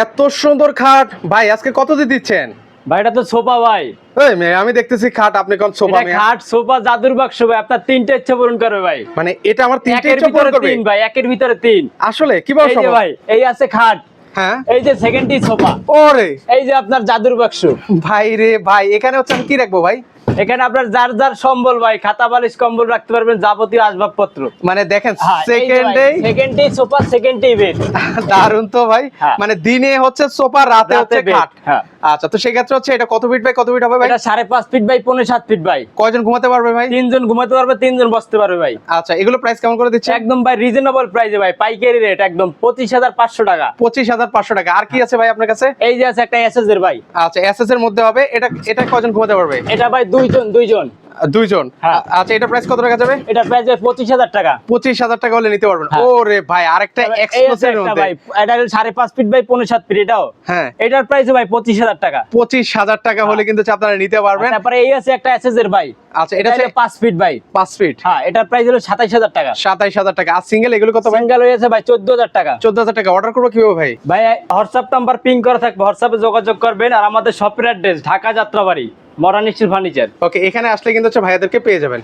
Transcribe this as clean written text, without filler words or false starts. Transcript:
এত সুন্দর খাট ভাই, আজকে কত দিয়ে দিচ্ছেন? ভাই এটা তো সোফা ভাই। এই মেয়ে, আমি দেখতেছি খাট, আপনি কোন সোফা? এটা খাট সোফা জাদুর বাক্স ভাই, আপনার তিনটে ইচ্ছা পূরণ করবে ভাই। মানে এটা আমার তিনটে একের ইচ্ছা পূরণ ভিতরে করবে? তিন ভাই, একের ভিতরে তিন। আসলে কি বল এই যে সম্ভব? ভাই, এই আছে খাট, হ্যাঁ, এই যে সেকেন্ডটি সোফা, ওরে এই যে আপনার জাদুর বাক্স। ভাই রে ভাই, এখানে হচ্ছে আমি কি রাখবো ভাই? এখানে আপনার যার যার সম্বল ভাই, খাতা বালিশ কম্বল রাখতে পারবেন, যাবতীয় আসবাবপত্র। মানে দেখেন হ্যাঁ, সেকেন্ডেই সেকেন্ডটি সোফা, সেকেন্ডটি বেড। দারুন তো ভাই। হ্যাঁ। মানে দিনে হচ্ছে সোফা, রাতে হচ্ছে bed, খাট। হ্যাঁ। আচ্ছা, তো সেক্ষেত্রে হচ্ছে এটা কত ফিট বাই কত ফিট হবে ভাই? এটা 5.5 ফিট বাই 7.5 ফিট ভাই। কয়জন ঘুমাতে পারবে ভাই? তিনজন ঘুমাতে পারবে, তিনজন বসতে পারবে ভাই। আচ্ছা, এগুলো প্রাইস কেমন করে দিচ্ছে? একদম ভাই রিজনেবল প্রাইসে ভাই, পাইকারি রেট একদম 25,500 টাকা। 25,500 টাকা। আর কি আছে ভাই আপনার কাছে? এই যে আছে একটা এসএস এর ভাই। আচ্ছা, এসএস এর মধ্যে হবে। এটা কয়জন ঘুমাতে পারবে? এটা ভাই দুইজন। দুইজন। হ্যাঁ। আচ্ছা, এটা প্রাইস কত টাকা যাবে? এটা প্রাইস 25,000 টাকা। 25,000 টাকা হলে নিতে পারবেন। হ্যাঁ। ওরে ভাই, আরেকটা এই আছে এক্সক্লুসিভ একটা মধ্যে। ভাই, এটা 5.5 ফিট বাই 7.5 ফিট এটাও। হ্যাঁ, এটার প্রাইস ভাই 25,000 টাকা। 25,000 টাকা হলে কিন্তু আপনারা নিতে পারবেন। তারপরে এই আছে একটা এসএস এর ভাই। আচ্ছা, এটা হচ্ছে 5 ফিট ভাই। 5 ফিট। হ্যাঁ, এটার প্রাইস হলো 27,000 টাকা। 27,000 টাকা। আর সিঙ্গেল এগুলো কত ভাই? সিঙ্গেল হয়েছে ভাই 14,000 টাকা। 14,000 টাকা। অর্ডার করবো কিভাবে ভাই? ভাই হোয়াটসঅ্যাপ নাম্বার পিং করা থাকবে, হোয়াটসঅ্যাপে যোগাযোগ করবেন। আর আমাদের শপের address Dhaka Jatrabari, modern steel furniture. Okay, এখানে আসলে কিন্তু হচ্ছে ভাইয়াদেরকে পেয়ে যাবেন।